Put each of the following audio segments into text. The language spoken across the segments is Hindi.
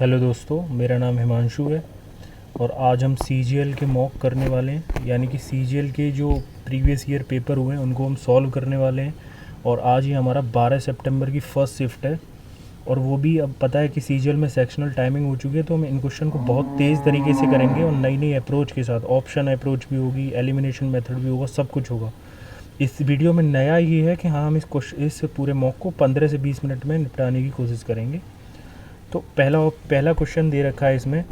हेलो दोस्तों, मेरा नाम हिमांशु है और आज हम सीजीएल के मॉक करने वाले हैं। यानी कि सीजीएल के जो प्रीवियस ईयर पेपर हुए हैं उनको हम सॉल्व करने वाले हैं। और आज ही हमारा 12 सितंबर की फ़र्स्ट शिफ्ट है और वो भी अब पता है कि सीजीएल में सेक्शनल टाइमिंग हो चुकी है, तो हम इन क्वेश्चन को बहुत तेज़ तरीके से करेंगे और नई नई अप्रोच के साथ। ऑप्शन अप्रोच भी होगी, एलिमिनेशन मेथड भी होगा, सब कुछ होगा। इस वीडियो में नया ये है कि हाँ, हम इस पूरे मॉक को 15 से 20 मिनट में निपटाने की कोशिश करेंगे। तो पहला क्वेश्चन दे रखा है इसमें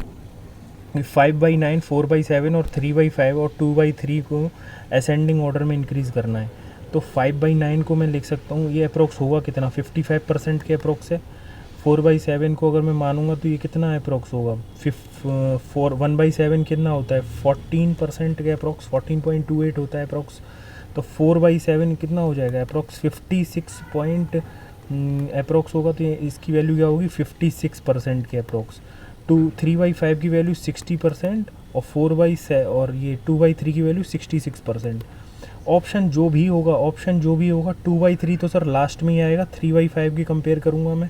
5/9, 4/7 और 3/5 और 2/3 को असेंडिंग ऑर्डर में इंक्रीज़ करना है। तो 5/9 को मैं लिख सकता हूँ, ये अप्रोक्स होगा कितना, 55% के अप्रोक्स है। 4/7 को अगर मैं मानूंगा तो ये कितना अप्रोक्स होगा, 1/7 कितना होता है, 14% के अप्रोक्स, 14.28 होता है अप्रोक्स। तो 4/7 कितना हो जाएगा अप्रोक्स, 56 पॉइंट अप्रोक्स होगा। तो इसकी वैल्यू क्या होगी, 56% के अप्रोक्स। 3/5 की वैल्यू 60% और 4/7 और ये 2/3 की वैल्यू 66%। ऑप्शन जो भी होगा 2/3 तो सर लास्ट में ही आएगा। 3/5 की कंपेयर करूँगा मैं,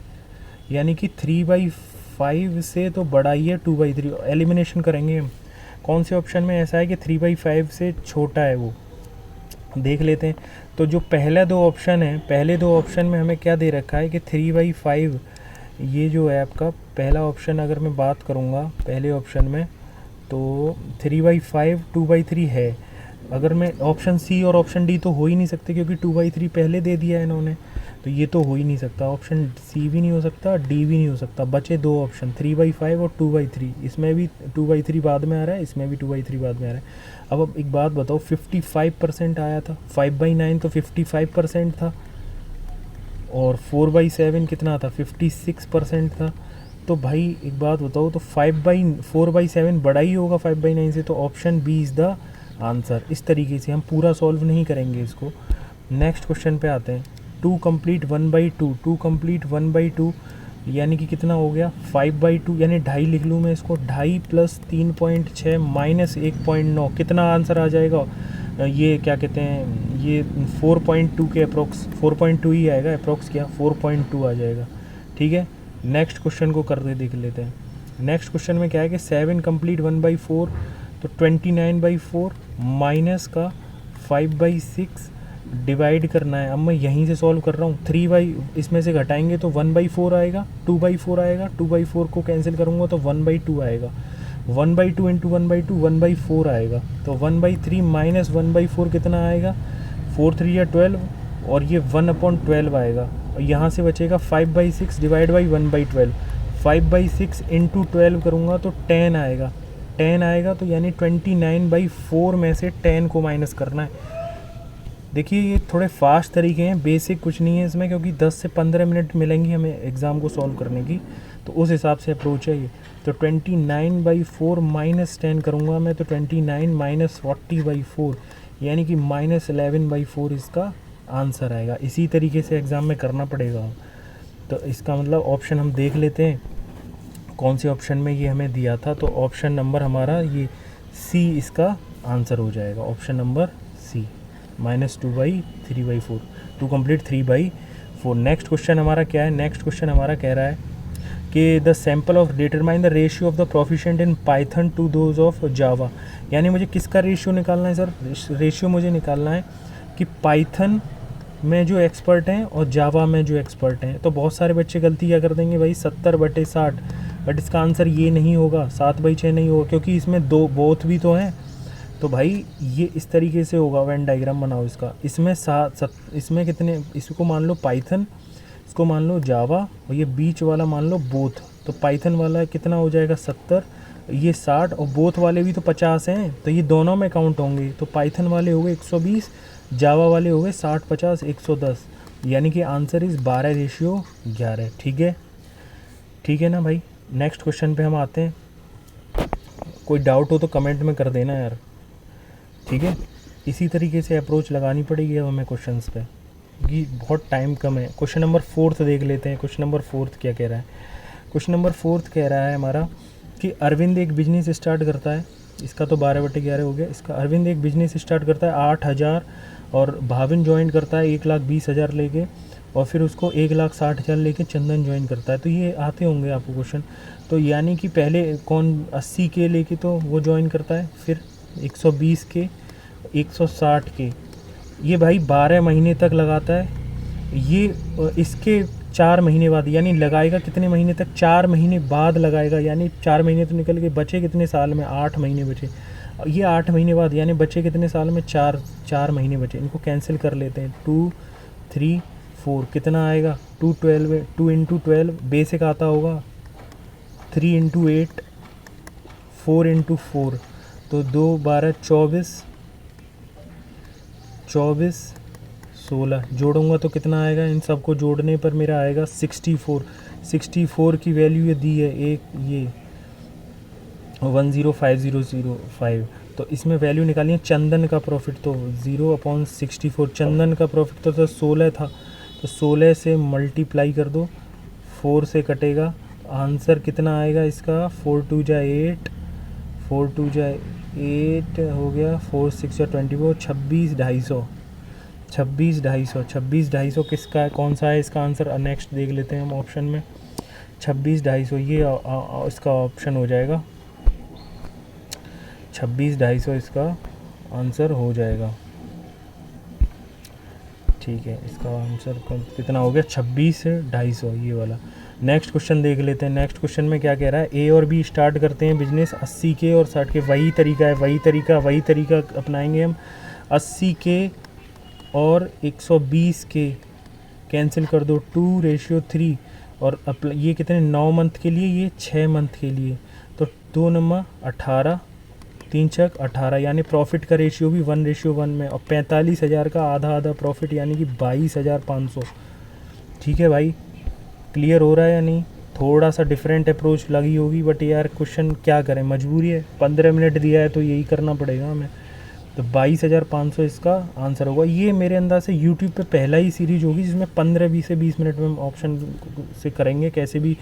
यानी कि 3/5 से तो बड़ा ही है 2/3। एलिमिनेशन करेंगे हम, कौन से ऑप्शन में ऐसा है कि 3/5 से छोटा है, वो देख लेते हैं। तो जो पहले दो ऑप्शन में हमें क्या दे रखा है कि 3/5, ये जो है आपका पहला ऑप्शन, अगर मैं बात करूँगा पहले ऑप्शन में, तो 3/5 2/3 है। अगर मैं ऑप्शन सी और ऑप्शन डी तो हो ही नहीं सकते, क्योंकि 2/3 पहले दे दिया है इन्होंने, तो ये तो हो ही नहीं सकता। ऑप्शन सी भी नहीं हो सकता, डी भी नहीं हो सकता। बचे दो ऑप्शन, 3/5 और 2/3। इसमें भी 2/3 बाद में आ रहा है, इसमें भी 2/3 बाद में आ रहा है। अब एक बात बताओ, 55% आया था, 5/9 तो 55% था और 4/7 कितना था, 56% था। तो भाई एक बात बताओ, तो 4/7 बड़ा ही होगा 5/9 से, तो option B is the answer. इस तरीके से हम पूरा सॉल्व नहीं करेंगे इसको। नेक्स्ट क्वेश्चन पे आते हैं। 2 कंप्लीट 1/2 यानी कि कितना हो गया, 5/2 यानी 2.5 लिख लूँ मैं इसको, 2.5 + 3.6 - 1.9 कितना आंसर आ जाएगा, ये क्या कहते हैं, ये 4.2 के अप्रोक्स, 4.2 ही आएगा अप्रोक्स, क्या 4.2 आ जाएगा। ठीक है, नेक्स्ट क्वेश्चन को करके देख लेते हैं। नेक्स्ट क्वेश्चन में क्या है कि 7 कंप्लीट 1/4 तो 29/4 माइनस का 5/6 डिवाइड करना है। अब मैं यहीं से सॉल्व कर रहा हूँ। इसमें से घटाएंगे तो 1/4 आएगा, 2/4 आएगा, 2/4 को कैंसिल करूँगा तो 1/2 आएगा। 1/2 इंटू 1/2 1/4 आएगा। तो 1/3 माइनस 1/4 कितना आएगा, 4 3 या 12 और ये 1/12 आएगा। और यहाँ से बचेगा 5/6 डिवाइड बाई 1/12। 5/6 इंटू 12 करूँगा तो 10 आएगा, 10 आएगा। तो यानी 29/4 में से 10 को माइनस करना है। देखिए ये थोड़े फास्ट तरीके हैं, बेसिक कुछ नहीं है इसमें, क्योंकि 10 से 15 मिनट मिलेंगी हमें एग्ज़ाम को सॉल्व करने की, तो उस हिसाब से अप्रोच है ये। तो 29/4 माइनस 10 करूँगा मैं, तो 29 - 40/4 यानी कि -11/4 इसका आंसर आएगा। इसी तरीके से एग्ज़ाम में करना पड़ेगा। तो इसका मतलब ऑप्शन हम देख लेते हैं कौन से ऑप्शन में ये हमें दिया था। तो ऑप्शन नंबर हमारा ये सी इसका आंसर हो जाएगा, option number C, -2/3/4, 2 complete 3/4। Next question हमारा क्या है, नेक्स्ट क्वेश्चन हमारा कह रहा है कि the sample of determine the ratio of the proficient in Python to those of Java. यानी मुझे किसका रेशियो निकालना है सर, रेशियो मुझे निकालना है कि पाइथन में जो एक्सपर्ट हैं और जावा में जो एक्सपर्ट हैं। तो बहुत सारे बच्चे गलती क्या कर देंगे भाई, 70/60, बट इसका आंसर ये नहीं होगा, 7/6 नहीं होगा, क्योंकि इसमें दो बोथ भी तो हैं। तो भाई ये इस तरीके से होगा, वेन डायग्राम बनाओ इसका। इसमें कितने, इसको मान लो पाइथन, इसको मान लो जावा और ये बीच वाला मान लो बोथ। तो पाइथन वाला कितना हो जाएगा 70, ये 60 और बोथ वाले भी तो 50 हैं, तो ये दोनों में काउंट होंगे। तो पाइथन वाले हो गए 120, जावा वाले हो गए 60 50 110, यानी कि आंसर इस 12/11। ठीक है ना भाई। नेक्स्ट क्वेश्चन पे हम आते हैं। कोई डाउट हो तो कमेंट में कर देना यार, ठीक है। इसी तरीके से अप्रोच लगानी पड़ेगी अब हमें क्वेश्चंस पे, क्योंकि बहुत टाइम कम है। क्वेश्चन नंबर 4 देख लेते हैं। क्वेश्चन नंबर 4 क्या कह रहा है, क्वेश्चन नंबर 4 कह रहा है हमारा कि अरविंद एक बिजनेस स्टार्ट करता है। इसका तो 12/11 हो गया। इसका अरविंद एक बिजनेस स्टार्ट करता है 8,000 और भाविन ज्वाइन करता है 1,20,000 लेके। और फिर उसको 1,60,000 लेके चंदन ज्वाइन करता है। तो ये आते होंगे आपको क्वेश्चन। तो यानी कि पहले कौन 80 के लेके तो वो ज्वाइन करता है, फिर 120 के, 160 के, ये भाई 12 महीने तक लगाता है। ये इसके 4 महीने बाद, यानी लगाएगा कितने महीने तक, 4 महीने बाद लगाएगा। यानी 4 महीने तो निकल के बचे कितने साल में, 8 महीने बचे। ये 8 महीने बाद यानी बचे कितने साल में, 4 महीने बचे। इनको कैंसिल कर लेते हैं, 2 3 4 कितना आएगा, 212 2 इंटू 12 बेसिक आता होगा, 3 इंटू 8, 4 इंटू 4, तो 2 12 24 24 16 जोड़ूंगा तो कितना आएगा, इन सबको जोड़ने पर मेरा आएगा 64। 64 की वैल्यू ये दी है, एक ये 105,005। तो इसमें वैल्यू निकालिए चंदन का प्रॉफिट, तो 0/64। चंदन का प्रॉफिट तो 16 था, तो 16 से मल्टीप्लाई कर दो, 4 से कटेगा, आंसर कितना आएगा इसका, 4 2 जा 8, 4 2 जा 8 हो गया, 4 6 जा 24, 26,250। 26,250 किसका है, कौन सा है इसका आंसर, नेक्स्ट देख लेते हैं हम ऑप्शन में। 26,250 ये इसका ऑप्शन हो जाएगा, 26,250 इसका आंसर हो जाएगा। ठीक है, इसका आंसर कितना हो गया, 26,250 ये वाला। नेक्स्ट क्वेश्चन देख लेते हैं। नेक्स्ट क्वेश्चन में क्या कह रहा है, ए और बी स्टार्ट करते हैं बिजनेस 80 के और 60 के। वही तरीका है, वही तरीका अपनाएंगे हम। 80 के और 120 के कैंसिल कर दो, 2:3। और ये कितने, 9 मंथ के लिए, ये 6 मंथ के लिए। तो 2 नंबर 18, 3 छक 18, यानी प्रॉफिट का रेशियो भी 1:1 में। और 45,000 का आधा प्रॉफिट यानी कि 22,500। ठीक है भाई, क्लियर हो रहा है या नहीं। थोड़ा सा डिफरेंट अप्रोच लगी होगी, बट यार क्वेश्चन क्या करें, मजबूरी है, 15 मिनट दिया है तो यही करना पड़ेगा हमें। तो 22,500 इसका आंसर होगा। ये मेरे अंदाज से यूट्यूब पे पहला ही सीरीज होगी जिसमें 15 से 20 मिनट में हम ऑप्शन से करेंगे, कैसे भी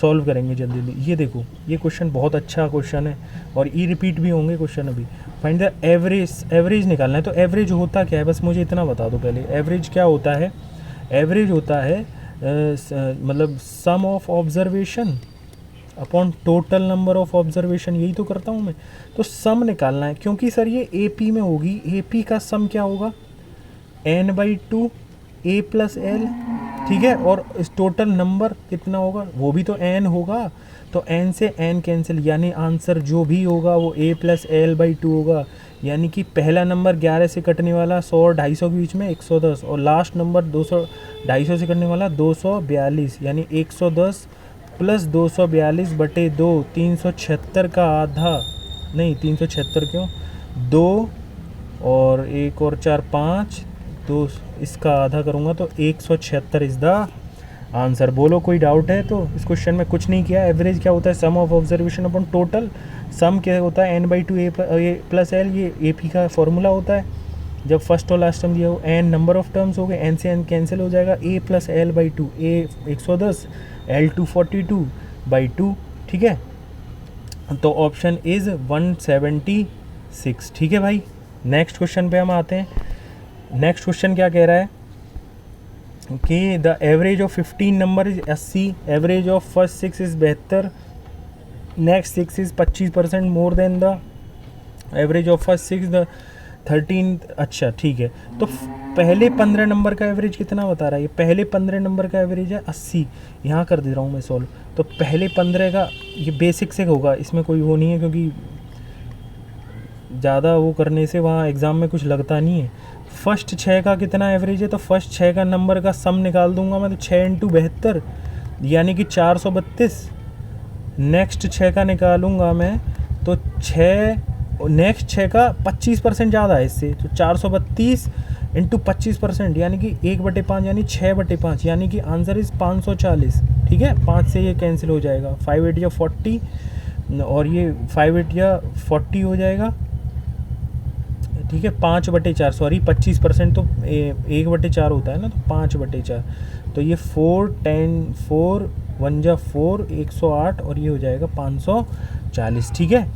सॉल्व करेंगे जल्दी। ये देखो, ये क्वेश्चन बहुत अच्छा क्वेश्चन है और ई रिपीट भी होंगे क्वेश्चन। अभी फाइंड द एवरेज निकालना है। तो एवरेज होता क्या है, बस मुझे इतना बता दो पहले। एवरेज क्या होता है, एवरेज होता है मतलब sum of observation upon total number of observation, यही तो करता हूँ मैं। तो सम निकालना है, क्योंकि सर ये AP में होगी। AP का सम क्या होगा, n/2 A + L, ठीक है। और इस टोटल नंबर कितना होगा, वो भी तो n होगा। तो n से n कैंसिल, यानी आंसर जो भी होगा वो A + L/2 होगा। यानी कि पहला नंबर 11 से कटने वाला 100 और 250 के बीच में 110, और लास्ट नंबर 200 250 से कटने वाला 242, यानी 110 + 242/2, 376 का आधा, नहीं 376 क्यों, 2 और 1 और 4 5, 2 इसका आधा करूँगा तो 176 इज़ द आंसर। बोलो कोई डाउट है तो। इस क्वेश्चन में कुछ नहीं किया। एवरेज क्या होता है, सम ऑफ ऑब्जर्वेशन अपन टोटल। सम क्या होता है, n/2 A + L, ये AP का फॉर्मूला होता है। जब फर्स्ट और लास्ट टर्म दिया हो, n नंबर ऑफ टर्म्स हो गए, n से n कैंसिल हो जाएगा, A + L/2, A 110, L 242/2, ठीक है। तो ऑप्शन इज़ 176, ठीक है भाई। नेक्स्ट क्वेश्चन पे हम आते हैं। नेक्स्ट क्वेश्चन क्या कह रहा है कि the average of 15 number is 80, average of first 6 is 72, next 6 is 25% more than the average of first 6, the 13। अच्छा ठीक है, तो पहले 15 नंबर का एवरेज कितना बता रहा है, ये पहले 15 नंबर का एवरेज है 80। यहाँ कर दे रहा हूँ मैं सॉल्व। तो पहले 15 का ये बेसिक से होगा, इसमें कोई वो नहीं है, क्योंकि ज़्यादा वो करने से वहाँ एग्ज़ाम में कुछ लगता नहीं है। फर्स्ट 6 का कितना एवरेज है, तो फर्स्ट 6 का नंबर का सम निकाल दूंगा मैं, तो 6 × 72 यानी कि 432। नेक्स्ट 6 का निकालूंगा मैं तो 6, नेक्स्ट 6 का 25% ज़्यादा है इससे, तो 432 × 25% यानी कि 1/5 यानी 6/5, यानी कि आंसर इज़ 540। ठीक है, 5 से ये कैंसिल हो जाएगा, 5 8 या 40 और ये 5 8 या 40 हो जाएगा। ठीक है, 5/4 सॉरी 25% तो 1/4 होता है ना, तो 5/4। तो ये 4 10 4 1 जा 4 108 और ये हो जाएगा 540। ठीक है,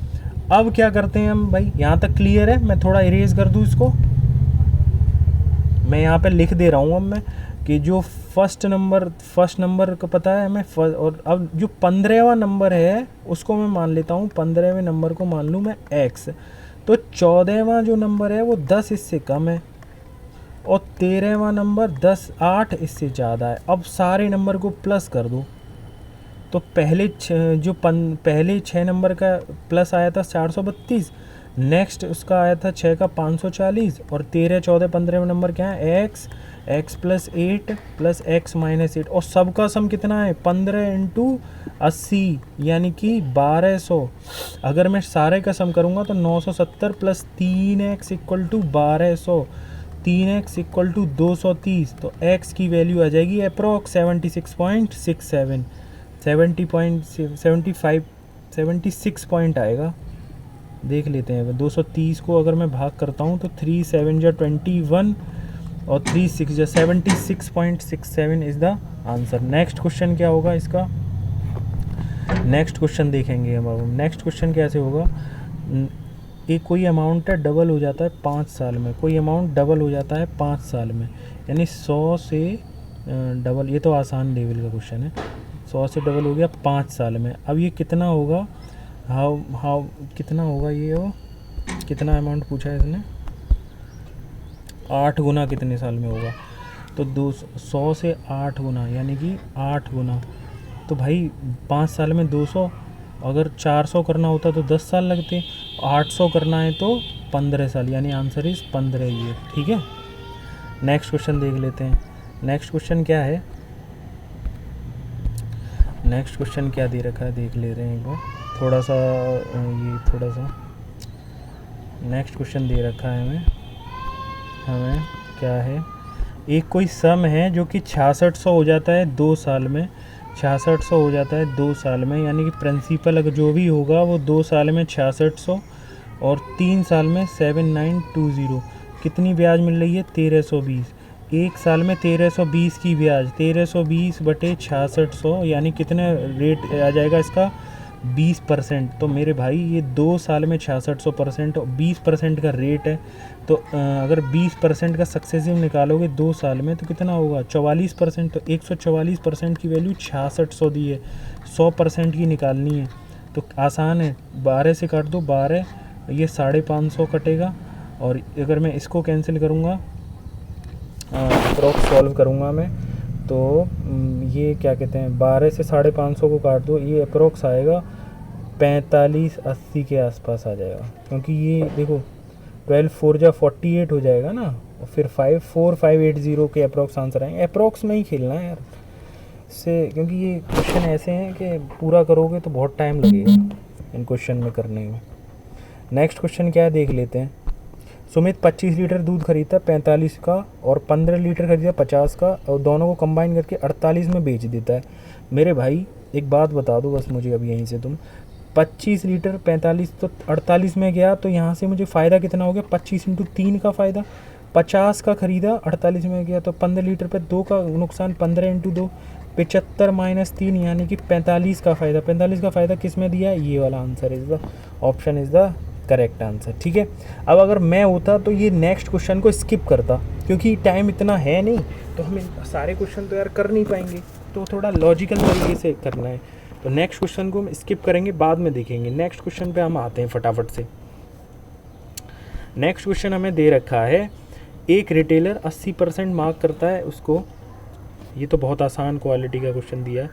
अब क्या करते हैं हम भाई, यहाँ तक क्लियर है। मैं थोड़ा इरेज कर दूँ इसको, मैं यहाँ पे लिख दे रहा हूँ। अब मैं कि जो फर्स्ट नंबर का पता है हमें और अब जो 15वां नंबर है उसको मैं मान लेता हूँ, 15वें नंबर को मान लूँ मैं x, तो 14वां जो नंबर है वो 10 इससे कम है और 13वां नंबर 8 इससे ज़्यादा है। अब सारे नंबर को प्लस कर दो, तो पहले पहले 6 नंबर का प्लस आया था 432, नेक्स्ट उसका आया था 6 का 540, और 13, 14, 15 नंबर क्या है x plus 8 plus x minus 8, और सबका सम कितना है 15 इंटू 80 यानी कि 1200। अगर मैं सारे का सम करूँगा तो 970 plus 3x equal to 1200, 3x equal to 230, तो x की वैल्यू आ जाएगी अप्रॉक्स 76.67, 76 पॉइंट आएगा। देख लेते हैं 230 को अगर मैं भाग करता हूँ तो 3 7 जा 21 और 3 6 जा 76.67 is the answer. Next question क्या होगा इसका, नेक्स्ट क्वेश्चन देखेंगे हम। अब नेक्स्ट क्वेश्चन कैसे होगा, एक कोई अमाउंट है डबल हो जाता है 5 साल में, कोई अमाउंट डबल हो जाता है 5 साल में, यानी 100 से डबल, ये तो आसान लेवल का क्वेश्चन है, 100 से डबल हो गया 5 साल में। अब ये कितना होगा, हाउ कितना होगा ये, वो कितना अमाउंट पूछा है इसने, 8 गुना कितने साल में होगा, तो 100 से 8 गुना यानी कि 8 गुना, तो भाई 5 साल में 200, अगर 400 करना होता तो 10 साल लगते, 800 करना है तो 15 साल, यानी आंसर इज़ 15 ईयर। ठीक है, नेक्स्ट क्वेश्चन देख लेते हैं। नेक्स्ट क्वेश्चन क्या है, नेक्स्ट क्वेश्चन क्या दे रखा है देख ले रहे हैं एक बार, थोड़ा सा नेक्स्ट क्वेश्चन दे रखा है हमें क्या है, एक कोई सम है जो कि 6600 हो जाता है 2 साल में, 6600 हो जाता है 2 साल में, यानी कि प्रिंसिपल अगर जो भी होगा वो 2 साल में 6600 और 3 साल में 7920, कितनी ब्याज मिल रही है 1320, एक साल में 1320 की ब्याज, 1320 बटे 6600 यानी कितने रेट आ जाएगा इसका 20%। तो मेरे भाई ये 2 साल में 6600% और 20% का रेट है, तो अगर 20% का सक्सेसिव निकालोगे 2 साल में तो कितना होगा 44%, तो 144% की वैल्यू 6600 दी है, 100% की निकालनी है तो आसान है, 12 से काट दो 12, ये 550 कटेगा, और अगर मैं इसको कैंसिल करूँगा अप्रॉक्स सॉल्व करूँगा मैं तो ये क्या कहते हैं 12 से 550 को काट दो, ये अप्रॉक्स आएगा 4580 के आसपास आ जाएगा, क्योंकि ये देखो 12 4 जा 48 हो जाएगा ना, और फिर 54580 के अप्रॉक्स आंसर आएंगे। अप्रॉक्स में ही खेलना है यार इससे, क्योंकि ये क्वेश्चन ऐसे हैं कि पूरा करोगे तो बहुत टाइम लगेगा इन क्वेश्चन में करने में। नेक्स्ट क्वेश्चन क्या है देख लेते हैं। सुमित 25 लीटर दूध खरीदता 45 का और 15 लीटर खरीदता 50 का, और दोनों को कंबाइन करके 48 में बेच देता है। मेरे भाई एक बात बता दो बस मुझे अब यहीं से, तुम 25 लीटर 45 तो 48 में गया, तो यहाँ से मुझे फ़ायदा कितना हो गया 25 इंटू 3 का फ़ायदा, 50 का ख़रीदा 48 में गया तो 15 लीटर पे 2 का नुकसान, 15 इंटू 2 75 माइनस 3 यानी कि 45 का फ़ायदा। 45 का फ़ायदा किस में दिया है, ये वाला answer is the option is the correct answer. ठीक है, अब अगर मैं होता तो ये नेक्स्ट क्वेश्चन को स्किप करता, क्योंकि टाइम इतना है नहीं तो हमें सारे क्वेश्चन तो यार कर नहीं पाएंगे, तो थोड़ा लॉजिकल तरीके से करना है, तो नेक्स्ट क्वेश्चन को हम स्किप करेंगे, बाद में देखेंगे। नेक्स्ट क्वेश्चन पे हम आते हैं फटाफट से। नेक्स्ट क्वेश्चन हमें दे रखा है, एक रिटेलर 80% मार्क करता है उसको, ये तो बहुत आसान क्वालिटी का क्वेश्चन दिया है,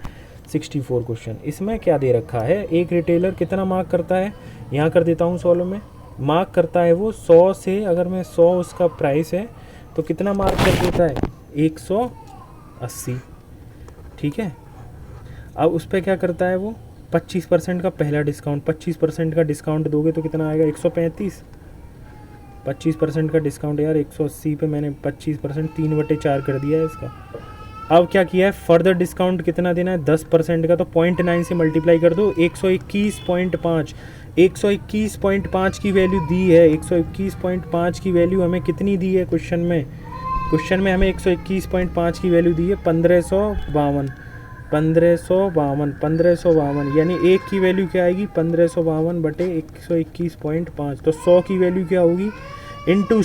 64 क्वेश्चन। इसमें क्या दे रखा है, एक रिटेलर कितना मार्क करता है, यहाँ कर देता हूँ सॉल्व में, मार्क करता है वो 100 से, अगर मैं 100 उसका प्राइस है तो कितना मार्क कर देता है 180। ठीक है, अब उस पर क्या करता है वो 25% का पहला डिस्काउंट, 25% का डिस्काउंट दोगे तो कितना आएगा 135, 25% का डिस्काउंट यार 180 पे मैंने 25% 3/4 कर दिया है इसका। अब क्या किया है, फर्दर डिस्काउंट कितना देना है 10% का, तो 0.9 से मल्टीप्लाई कर दो, 121.5, 121.5 की वैल्यू दी है, 121.5 की वैल्यू हमें कितनी दी है क्वेश्चन में, क्वेश्चन में हमें 121.5 की वैल्यू दी है 1552, यानी एक की वैल्यू क्या आएगी 1552 बटे 121.5, तो 100 की वैल्यू क्या होगी इंटू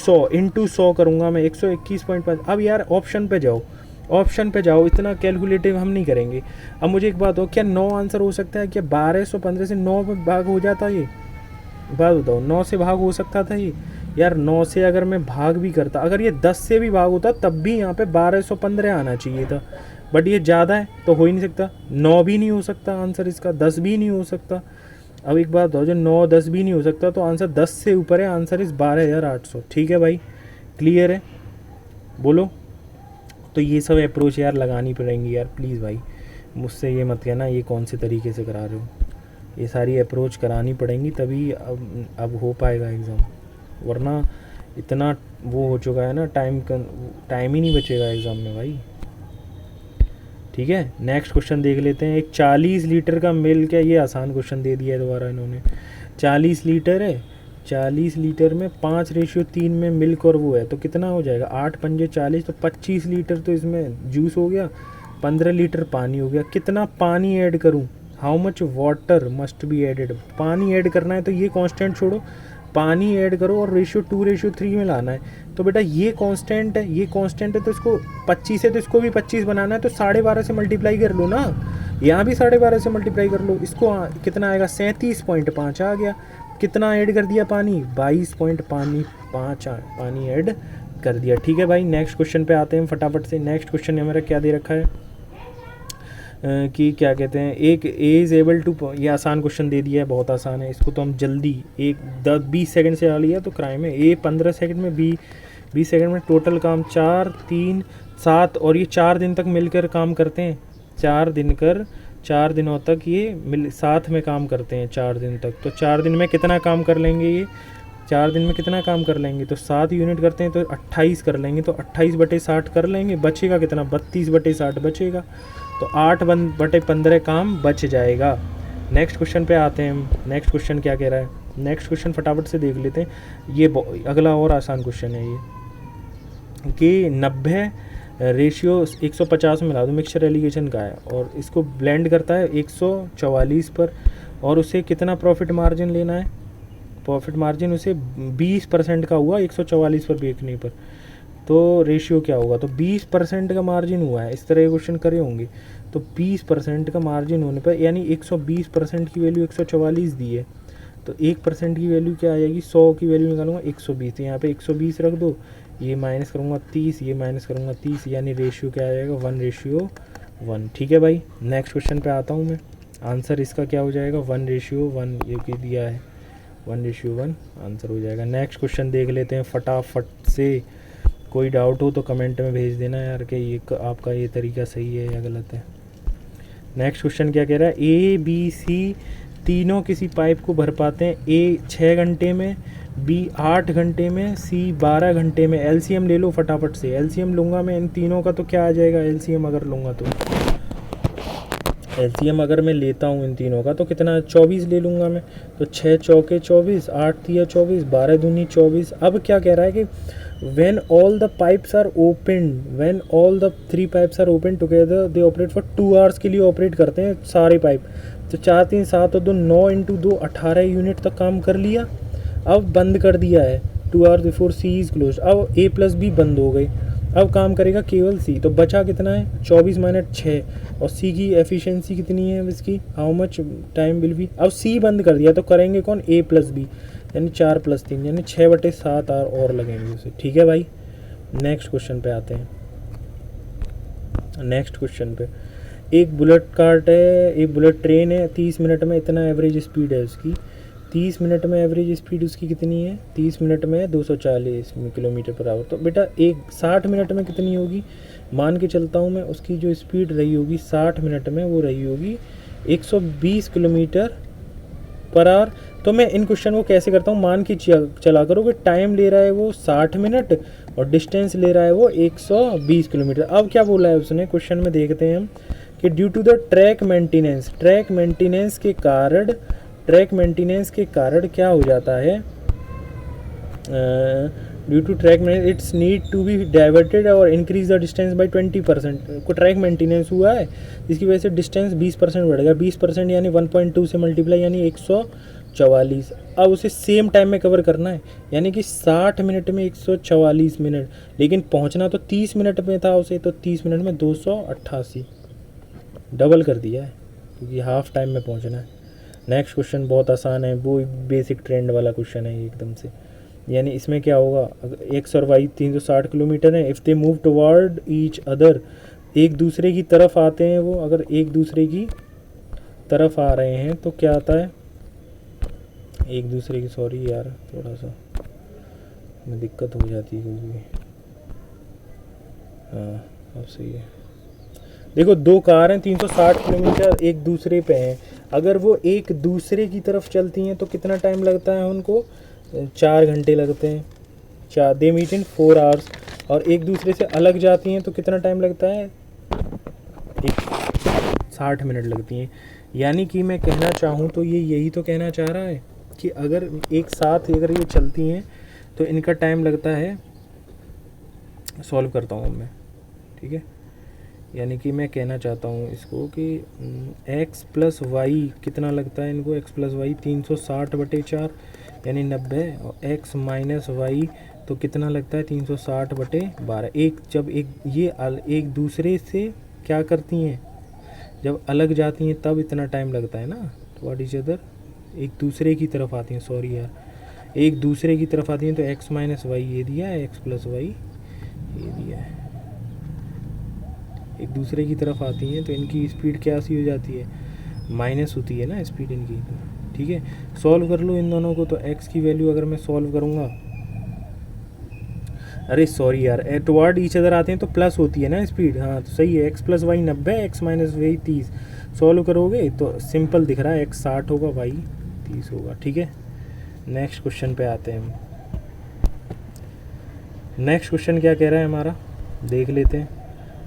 100 करूँगा मैं 121.5। अब यार ऑप्शन पे जाओ, ऑप्शन पे जाओ, इतना कैलकुलेटिव हम नहीं करेंगे। अब मुझे एक बात हो, क्या 9 आंसर हो सकता है? क्या 1215 से 9 में भाग हो जाता ये? बात बताओ, 9 से भाग हो सकता था ये? यार 9 से अगर मैं भाग भी करता, अगर ये 10 से भी भाग होता तब भी यहाँ पे 1215 आना चाहिए था, बट ये ज़्यादा है तो हो ही नहीं सकता। 9 भी नहीं हो सकता आंसर इसका, 10 भी नहीं हो सकता। अब एक बात हो, जो 9 10 भी नहीं हो सकता तो आंसर 10 से ऊपर है, आंसर इस 12,800। ठीक है भाई, क्लियर है? बोलो। तो ये सब अप्रोच यार लगानी पड़ेंगी यार, प्लीज़ भाई मुझसे ये मत कहना ये कौन से तरीके से करा रहे हो। ये सारी अप्रोच करानी पड़ेंगी तभी अब हो पाएगा एग्ज़ाम, वरना इतना वो हो चुका है ना, टाइम ही नहीं बचेगा एग्ज़ाम में भाई। ठीक है, नेक्स्ट क्वेश्चन देख लेते हैं। एक 40 लीटर का मिल्क है, ये आसान क्वेश्चन दे दिया है दोबारा इन्होंने। 40 लीटर है, 40 लीटर में 5:3 में मिल्क और वो है, तो कितना हो जाएगा? 8 पंजे 40, तो 25 लीटर तो इसमें जूस हो गया, 15 लीटर पानी हो गया। कितना पानी ऐड करूँ? How much water must be added? पानी ऐड करना है तो ये कांस्टेंट छोड़ो, पानी ऐड करो और रेशियो 2:3 में लाना है। तो बेटा ये कांस्टेंट है, ये कांस्टेंट है, तो इसको 25 है तो इसको भी 25 बनाना है, तो 12.5 से मल्टीप्लाई कर लो ना, यहाँ भी 12.5 से मल्टीप्लाई कर लो। इसको कितना आएगा? 37.5 आ गया। कितना ऐड कर दिया पानी? 22.5 पानी ऐड कर दिया। ठीक है भाई, नेक्स्ट क्वेश्चन पे आते हैं फटाफट से। नेक्स्ट क्वेश्चन हमारा क्या दे रखा है कि क्या कहते हैं, एक ए इज़ एबल टू, ये आसान क्वेश्चन दे दिया है, बहुत आसान है, इसको तो हम जल्दी 20 सेकंड से आ लिया तो क्राइम है। ए 15 सेकंड में, बी 20 सेकंड में, टोटल काम 4 3 7, और ये 4 दिन तक मिलकर काम करते हैं। 4 दिनों तक ये साथ में काम करते हैं 4 दिन तक। तो 4 दिन में कितना काम कर लेंगे ये? 4 दिन में कितना काम कर लेंगे? तो 7 यूनिट करते हैं तो 28 कर लेंगे, तो 28/60 कर लेंगे। बचेगा कितना? 32/60 बचेगा, तो 8/15 काम बच जाएगा। नेक्स्ट क्वेश्चन पे आते हैं हम। नेक्स्ट क्वेश्चन क्या कह रहा है? नेक्स्ट क्वेश्चन फटाफट से देख लेते हैं। ये अगला और आसान क्वेश्चन है ये, कि 90 रेशियो 150 में ला दो, मिक्सचर एलिगेशन का है, और इसको ब्लेंड करता है 144 पर, और उसे कितना प्रॉफिट मार्जिन लेना है? प्रॉफिट मार्जिन उसे 20% का हुआ 144 पर बेचने पर, तो रेशियो क्या होगा? तो 20% का मार्जिन हुआ है, इस तरह के क्वेश्चन करे होंगे। तो 20% का मार्जिन होने पर, यानी 120% की वैल्यू 144 दी है, तो 1% की वैल्यू क्या आ जाएगी? 100 की वैल्यू निकालूंगा 120, तो यहाँ पे 120 रख दो, ये माइनस करूँगा 30, ये माइनस करूँगा 30, यानी रेशियो क्या आ जाएगा? 1:1। ठीक है भाई, नेक्स्ट क्वेश्चन पे आता हूँ मैं। आंसर इसका क्या हो जाएगा? 1:1, ये भी दिया है 1:1 आंसर हो जाएगा। नेक्स्ट क्वेश्चन देख लेते हैं फटाफट से। कोई डाउट हो तो कमेंट में भेज देना यार कि ये आपका ये तरीका सही है या गलत है। नेक्स्ट क्वेश्चन क्या कह रहा है? ए बी सी तीनों किसी पाइप को भर पाते हैं, ए 6 घंटे में, बी 8 घंटे में, सी 12 घंटे में। एलसीएम ले लो फटाफट से। एलसीएम लूँगा मैं इन तीनों का तो क्या आ जाएगा? एलसीएम अगर लूँगा तो, एलसीएम अगर मैं लेता हूँ इन तीनों का तो कितना? 24 ले लूँगा मैं। तो 6 चौके 24, 8 तिया 24, 12 दूनी 24। अब क्या कह रहा है कि when all the pipes are opened, when all the 3 pipes are open together they operate for 2 hours के लिए ऑपरेट करते हैं सारे पाइप। तो 4 3 7 और 2 9 × 2 18 यूनिट तक काम कर लिया। अब बंद कर दिया है 2 hours before C is close. अब ए प्लस बी बंद हो गई, अब काम करेगा केवल सी। तो बचा कितना है? 24 - 6, और सी की एफिशिएंसी कितनी है इसकी? How much time will be? अब सी बंद कर दिया तो करेंगे कौन? ए प्लस बी, यानी 4 + 3, यानी 6/7 और लगेंगे उसे। ठीक है भाई, नेक्स्ट क्वेश्चन पे आते हैं। नेक्स्ट क्वेश्चन पे, एक बुलेट कार्ट है, एक बुलेट ट्रेन है, 30 मिनट में इतना एवरेज स्पीड है उसकी। 30 मिनट में एवरेज स्पीड उसकी कितनी है? 30 मिनट में 240 km/h। तो बेटा 60 मिनट में कितनी होगी? मान के चलता हूँ मैं, उसकी जो स्पीड रही होगी 60 मिनट में वो रही होगी 120 km/h। तो मैं इन क्वेश्चन को कैसे करता हूँ? मान के चला करो कि टाइम ले रहा है वो 60 मिनट और डिस्टेंस ले रहा है वो 120 किलोमीटर। अब क्या बोला है उसने क्वेश्चन में, देखते हैं हम कि due to the track maintenance के कारण क्या हो जाता है? ड्यू टू ट्रैक में it's need to be diverted और इंक्रीज द डिस्टेंस बाई 20%। को ट्रैक मेंटेनेंस हुआ है, इसकी वजह से डिस्टेंस 20% बढ़ेगा। 20% यानी 1.2 से मल्टीप्लाई यानी 144। अब उसे सेम टाइम में कवर करना है, यानी कि 60 मिनट में 144 मिनट, लेकिन पहुंचना तो 30 मिनट में था उसे, तो 30 मिनट में 288, डबल कर दिया है क्योंकि हाफ टाइम में पहुंचना है। नेक्स्ट क्वेश्चन बहुत आसान है, वो बेसिक ट्रेंड वाला क्वेश्चन है एकदम से। यानी इसमें क्या होगा, अगर एक्स और वाई 360 किलोमीटर है, if they move toward each other, एक दूसरे की तरफ आते हैं वो, अगर एक दूसरे की तरफ आ रहे हैं तो क्या आता है, एक दूसरे की, सॉरी यार थोड़ा सा में दिक्कत हो जाती है क्योंकि, हाँ अब सही है। देखो दो कार हैं 360 किलोमीटर एक दूसरे पे हैं, अगर वो एक दूसरे की तरफ चलती हैं तो कितना टाइम लगता है उनको, 4 घंटे लगते हैं, 4 दे मीट इन 4 आवर्स। और एक दूसरे से अलग जाती हैं तो कितना टाइम लगता है, 60 मिनट लगती हैं। यानी कि मैं कहना चाहूँ तो ये यही तो कहना चाह रहा है कि अगर एक साथ अगर ये चलती हैं तो इनका टाइम लगता है, सॉल्व करता हूँ मैं, ठीक है। यानी कि मैं कहना चाहता हूँ इसको कि x प्लस वाई कितना लगता है इनको, x प्लस वाई 360/4 यानी 90, और x माइनस वाई तो कितना लगता है 360/12। एक जब ये एक दूसरे से क्या करती हैं, जब अलग जाती हैं तब इतना टाइम लगता है ना, व्हाट इज अदर, एक दूसरे की तरफ आती हैं, सॉरी यार, एक दूसरे की तरफ आती हैं तो x माइनस वाई ये दिया है, x प्लस वाई ये दिया है। एक दूसरे की तरफ आती हैं तो इनकी स्पीड क्या सी हो जाती है, माइनस होती है ना स्पीड इनकी, ठीक है। सॉल्व कर लो इन दोनों को, तो x की वैल्यू अगर मैं सॉल्व करूँगा, अरे सॉरी यार, टुवर्ड ईच अदर आते हैं तो प्लस होती है ना स्पीड, हाँ तो सही है, x plus Y 90, x minus Y 30। Solve करोगे तो सिंपल दिख रहा है, x 60 होगा, y 30 होगा, ठीक है। नेक्स्ट क्वेश्चन पे आते हैं हम। नेक्स्ट क्वेश्चन क्या कह रहा है हमारा, देख लेते हैं।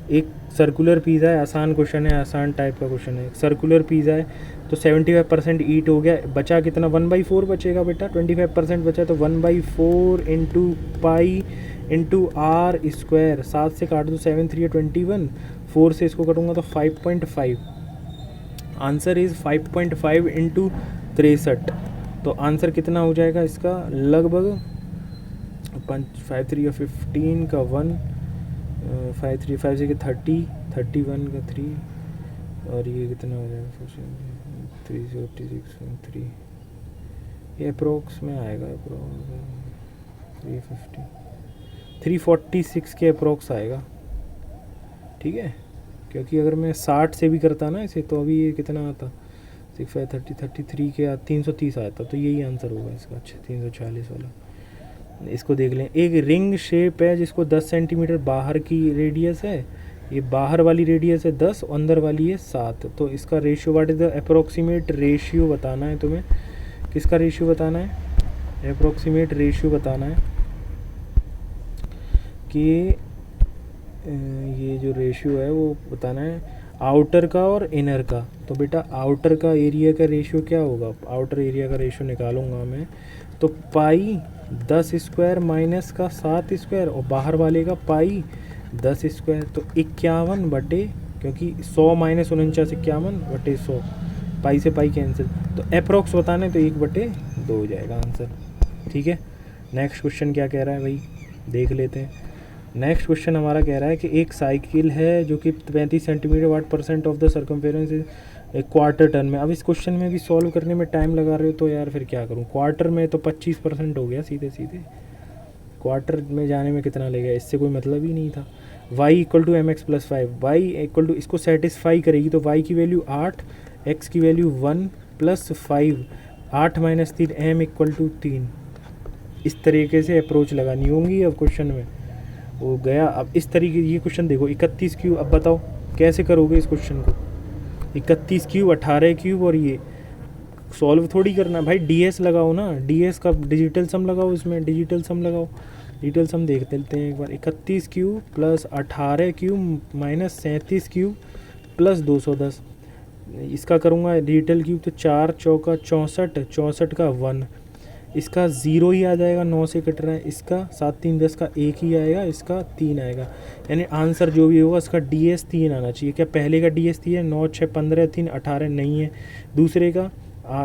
एक सर्कुलर पिज़्ज़ा है, आसान क्वेश्चन है, आसान टाइप का क्वेश्चन है। सर्कुलर पिज़्ज़ा है तो 75% ईट हो गया, बचा कितना, 1/4 बचेगा बेटा, 25% बचा तो 1/4 into pi into R square, 7 से काट दो 7 3 21, 4 से इसको करूँगा तो 5.5। Answer is 5.5 into 63। तो आंसर कितना हो जाएगा इसका, लगभग 5 3 15 का 1, 5 3 5 6 30, 31 का 3, और ये कितना हो जाएगा 306.3, ये अप्रोक्स में आएगा, 346 के अप्रोक्स आएगा, ठीक है। क्योंकि अगर मैं 60 से भी करता ना इसे तो अभी ये कितना आता, 6 5 30 33 के 330 आता, तो यही आंसर होगा इसका। अच्छा 340 वाला, इसको देख लें। एक रिंग शेप है जिसको 10 सेंटीमीटर बाहर की रेडियस है, ये बाहर वाली रेडियस है 10, अंदर वाली है 7, तो इसका ratio, what is the approximate ratio बताना है तुम्हें, किसका रेशियो बताना है, अप्रोक्सीमेट रेशियो बताना है कि ये जो रेशियो है वो बताना है आउटर का और इनर का। तो बेटा आउटर का एरिया का रेशियो क्या होगा, आउटर एरिया का रेशियो निकालूंगा मैं, तो पाई 10 स्क्वायर माइनस का 7 स्क्वायर, और बाहर वाले का पाई 10 स्क्वायर, तो 51 बटे, क्योंकि 100 माइनस 49 51 बटे 100, पाई से पाई कैंसिल, तो अप्रोक्स बताना है तो 1/2 हो जाएगा आंसर, ठीक है। नेक्स्ट क्वेश्चन क्या कह रहा है भाई, देख लेते हैं। नेक्स्ट क्वेश्चन हमारा कह रहा है कि एक साइकिल है जो कि 35 centimetre, what percent of the circumference is एक क्वार्टर टर्न में। अब इस क्वेश्चन में भी सॉल्व करने में टाइम लगा रहे हो तो यार फिर क्या करूं, क्वार्टर में तो 25% हो गया सीधे सीधे, क्वार्टर में जाने में कितना लगेगा, इससे कोई मतलब ही नहीं था। y equal to M X plus 5, Y equal to, इसको सेटिस्फाई करेगी तो y की वैल्यू 8, x की value 1 plus 5, 8 minus 3, m equal to 3। इस तरीके से अप्रोच लगानी होंगी अब क्वेश्चन में, वो गया। अब इस तरीके, ये क्वेश्चन देखो 31 क्यूब, अब बताओ कैसे करोगे इस क्वेश्चन को, 31 क्यूब 18 क्यूब, और ये सॉल्व थोड़ी करना भाई, डीएस लगाओ ना, डीएस का डिजिटल सम लगाओ, इसमें डिजिटल सम लगाओ, डिजिटल सम देख लेते हैं एक बार। 31 cube plus 18 cube minus 37 cube plus 210, इसका करूँगा डिजिटल क्यूब तो 4 चौका 64, 64 का 1, इसका 0 ही आ जाएगा, 9 से कट रहा है, इसका 7 3 10 का 1 ही आएगा, इसका 3 आएगा। यानी आंसर जो भी होगा इसका DS 3 आना चाहिए। क्या पहले का DS 3 है? 9 6 15 3 18 नहीं है। दूसरे का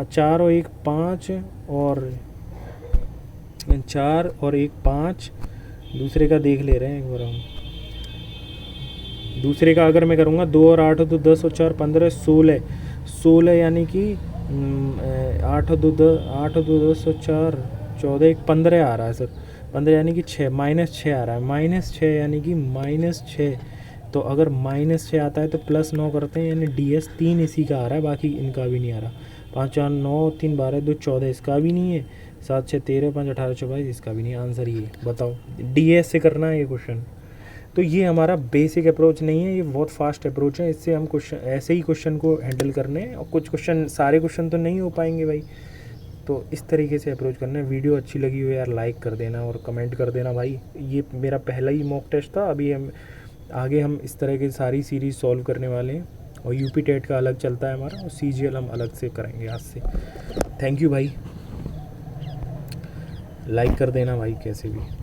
4 और 1 5 और 4 और 1 5। दूसरे का देख ले रहे हैं एक बार हम। दूसरे का अगर मैं करूँगा 2 और 8 तो 10 और 4 15 16 16 यानी कि 8 और 2 10 और 4 14 1 15 आ रहा है सर। 15 यानी कि 6 -6 आ रहा है। -6 यानी कि -6। तो अगर -6 आता है तो +9 करते हैं, यानी DS 3 इसी का आ रहा है, बाकी इनका भी नहीं आ रहा। 5 4 9 3 12 2 14 इसका भी नहीं है। 7 6 13 5 18 24 इसका भी नहीं। आंसर ये बताओ, DS से करना है ये क्वेश्चन। तो ये हमारा बेसिक अप्रोच नहीं है, ये बहुत फास्ट अप्रोच है। इससे हम क्वेश्चन ऐसे ही क्वेश्चन को हैंडल करने हैं, और कुछ क्वेश्चन, सारे क्वेश्चन तो नहीं हो पाएंगे भाई, तो इस तरीके से अप्रोच करना है। वीडियो अच्छी लगी हो यार लाइक कर देना और कमेंट कर देना भाई। ये मेरा पहला ही मॉक टेस्ट था, अभी हम आगे हम इस तरह की सारी सीरीज़ सॉल्व करने वाले हैं। और यूपी टेट का अलग चलता है हमारा, और CGL हम अलग से करेंगे आज से। थैंक यू भाई, लाइक कर देना भाई कैसे भी।